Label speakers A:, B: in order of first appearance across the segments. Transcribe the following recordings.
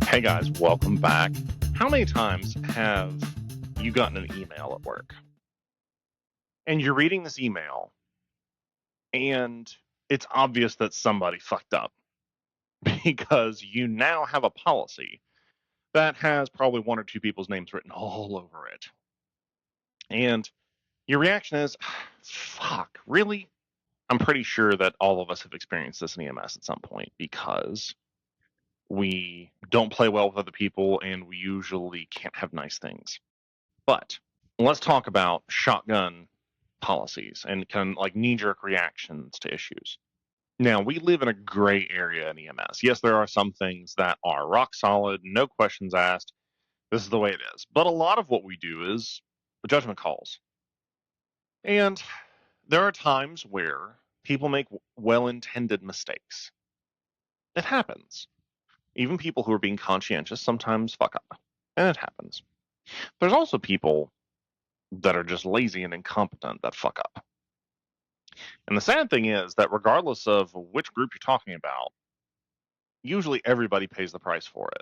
A: Hey guys, welcome back. How many times have you gotten an email at work and you're reading this email and it's obvious that somebody fucked up because you now have a policy that has probably one or two people's names written all over it. And your reaction is, fuck, really? I'm pretty sure that all of us have experienced this in EMS at some point because we don't play well with other people and we usually can't have nice things. But let's talk about shotgun policies and kind of like knee-jerk reactions to issues. Now, we live in a gray area in EMS. Yes, there are some things that are rock solid, no questions asked. This is the way it is. But a lot of what we do is judgment calls. And there are times where people make well-intended mistakes. It happens. Even people who are being conscientious sometimes fuck up. And it happens. There's also people that are just lazy and incompetent that fuck up. And the sad thing is that regardless of which group you're talking about, usually everybody pays the price for it.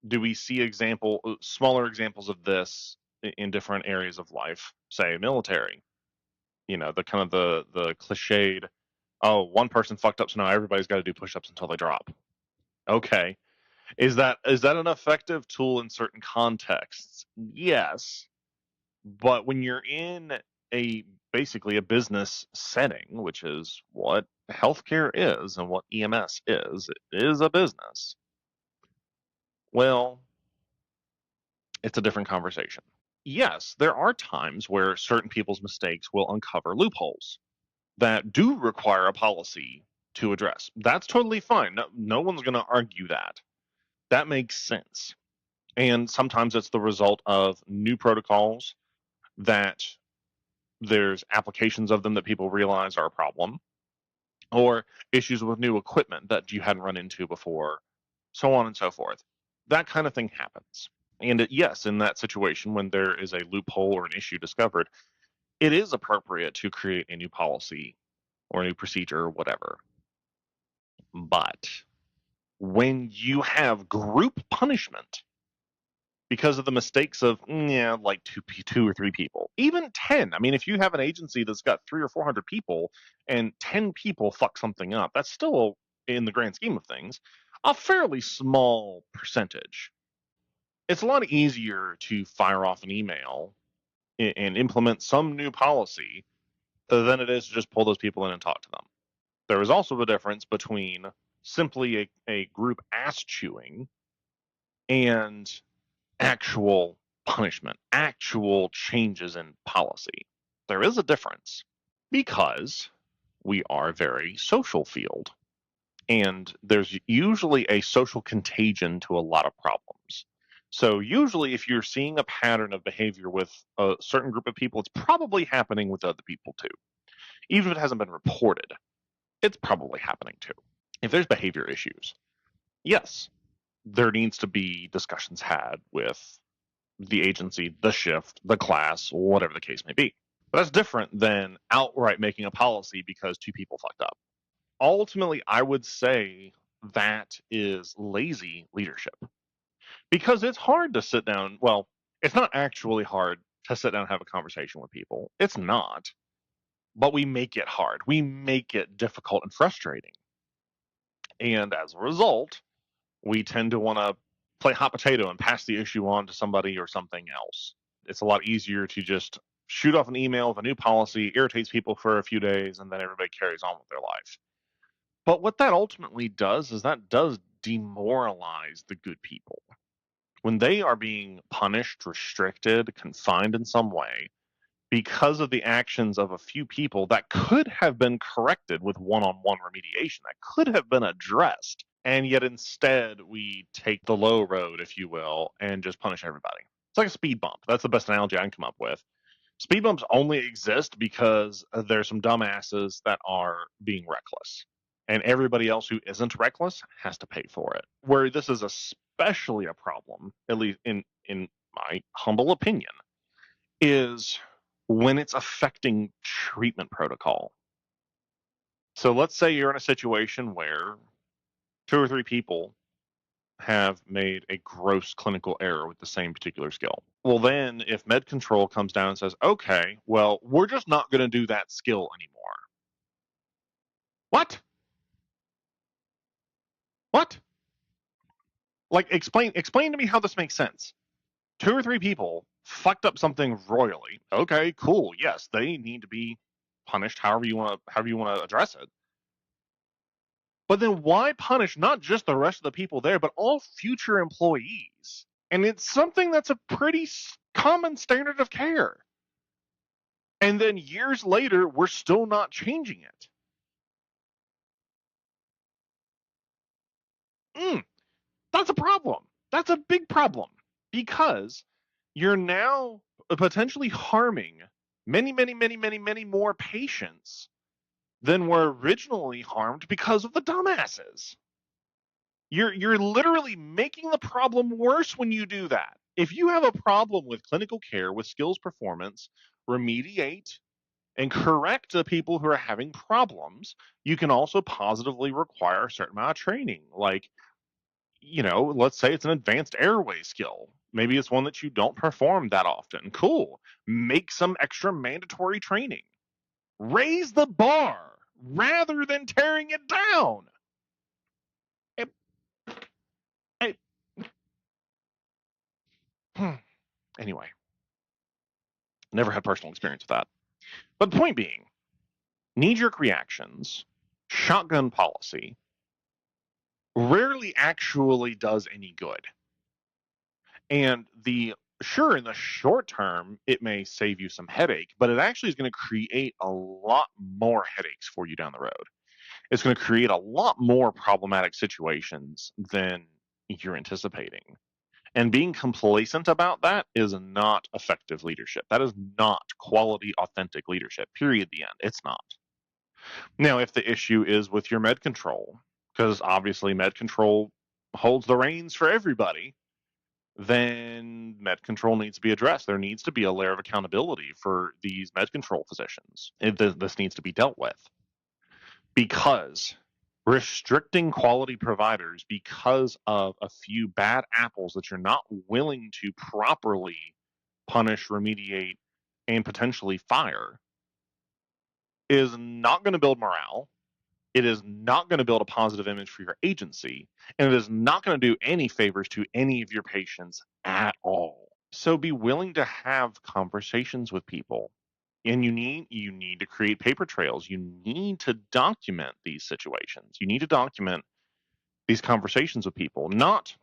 A: Do we see smaller examples of this in different areas of life? Say military. You know, the kind of the cliched, oh, one person fucked up, so now everybody's got to do push-ups until they drop. Okay. Is that an effective tool in certain contexts? Yes. But when you're in basically a business setting, which is what healthcare is and what EMS is, it is a business. Well, it's a different conversation. Yes, there are times where certain people's mistakes will uncover loopholes that do require a policy to address. That's totally fine. No one's going to argue that. That makes sense. And sometimes it's the result of new protocols that there's applications of them that people realize are a problem, or issues with new equipment that you hadn't run into before, so on and so forth. That kind of thing happens. And yes, in that situation, when there is a loophole or an issue discovered, it is appropriate to create a new policy or a new procedure or whatever. But when you have group punishment because of the mistakes of like two or three people, even 10. I mean, if you have an agency that's got 300 or 400 people and 10 people fuck something up, that's still, in the grand scheme of things, a fairly small percentage. It's a lot easier to fire off an email and implement some new policy than it is to just pull those people in and talk to them. There is also a difference between simply a group ass chewing and actual punishment, actual changes in policy. There is a difference because we are a very social field, and there's usually a social contagion to a lot of problems. So usually if you're seeing a pattern of behavior with a certain group of people, it's probably happening with other people too. Even if it hasn't been reported, it's probably happening too. If there's behavior issues, yes, there needs to be discussions had with the agency, the shift, the class, whatever the case may be. But that's different than outright making a policy because two people fucked up. Ultimately, I would say that is lazy leadership because it's hard to sit down. Well, it's not actually hard to sit down and have a conversation with people. It's not. But we make it hard. We make it difficult and frustrating. And as a result, we tend to want to play hot potato and pass the issue on to somebody or something else. It's a lot easier to just shoot off an email with a new policy, irritates people for a few days, and then everybody carries on with their life. But what that ultimately does is that does demoralize the good people. When they are being punished, restricted, confined in some way because of the actions of a few people that could have been corrected with one-on-one remediation, that could have been addressed, and yet instead we take the low road, if you will, and just punish everybody. It's like a speed bump. That's the best analogy I can come up with. Speed bumps only exist because there's some dumbasses that are being reckless, and everybody else who isn't reckless has to pay for it. Where this is especially a problem, at least in my humble opinion, is when it's affecting treatment protocol. So let's say you're in a situation where two or three people have made a gross clinical error with the same particular skill. Well, then if med control comes down and says, okay, well, we're just not going to do that skill anymore. What? What? Like, explain to me how this makes sense. 2 or 3 people fucked up something royally. Okay, cool. Yes, they need to be punished however you want to address it. But then why punish not just the rest of the people there, but all future employees? And it's something that's a pretty common standard of care. And then years later, we're still not changing it. That's a problem. That's a big problem because you're now potentially harming many more patients than were originally harmed because of the dumbasses. You're literally making the problem worse when you do that. If you have a problem with clinical care, with skills performance, remediate and correct the people who are having problems. You can also positively require a certain amount of training. Like, let's say it's an advanced airway skill. Maybe it's one that you don't perform that often. Cool. Make some extra mandatory training. Raise the bar rather than tearing it down. It, it, anyway, never had personal experience with that. But the point being, knee-jerk reactions, shotgun policy, rarely actually does any good. And sure, in the short term, it may save you some headache, but it actually is going to create a lot more headaches for you down the road. It's going to create a lot more problematic situations than you're anticipating. And being complacent about that is not effective leadership. That is not quality, authentic leadership, period, the end. It's not. Now, if the issue is with your med control, because obviously med control holds the reins for everybody, then med control needs to be addressed. There needs to be a layer of accountability for these med control physicians. This needs to be dealt with because restricting quality providers because of a few bad apples that you're not willing to properly punish, remediate, and potentially fire is not going to build morale. It is not going to build a positive image for your agency, and it is not going to do any favors to any of your patients at all. So be willing to have conversations with people. And you need to create paper trails. You need to document these situations. You need to document these conversations with people, not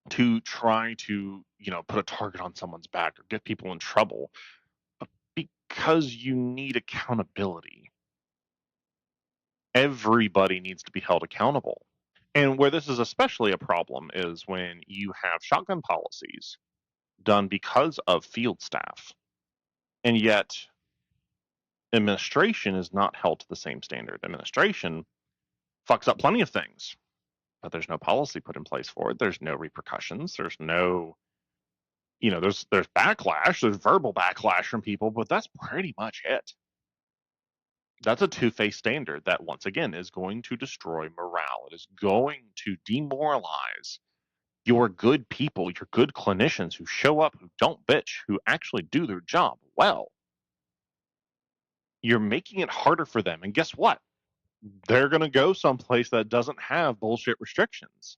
A: to try to, put a target on someone's back or get people in trouble, but because you need accountability. Everybody needs to be held accountable. And where this is especially a problem is when you have shotgun policies done because of field staff, and yet administration is not held to the same standard. Administration fucks up plenty of things, but there's no policy put in place for it. There's no repercussions. There's no, there's backlash. There's verbal backlash from people, but that's pretty much it. That's a two-faced standard that, once again, is going to destroy morale. It is going to demoralize your good people, your good clinicians who show up, who don't bitch, who actually do their job well. You're making it harder for them. And guess what? They're going to go someplace that doesn't have bullshit restrictions.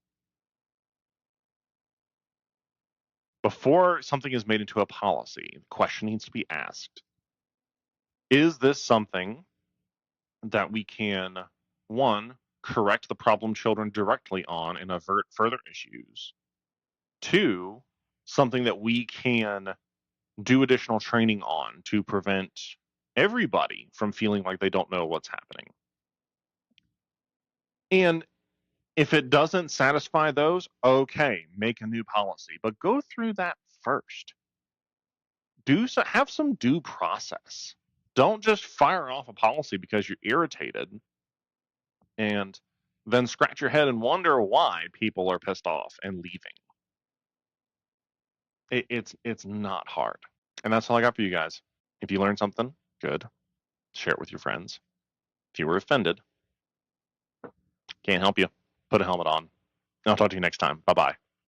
A: Before something is made into a policy, the question needs to be asked. Is this something that we can, one, correct the problem children directly on and avert further issues? Two, something that we can do additional training on to prevent everybody from feeling like they don't know what's happening. And if it doesn't satisfy those, okay, make a new policy, but go through that first. Have some due process. Don't just fire off a policy because you're irritated and then scratch your head and wonder why people are pissed off and leaving. It's not hard. And that's all I got for you guys. If you learned something, good. Share it with your friends. If you were offended, can't help you. Put a helmet on. I'll talk to you next time. Bye bye.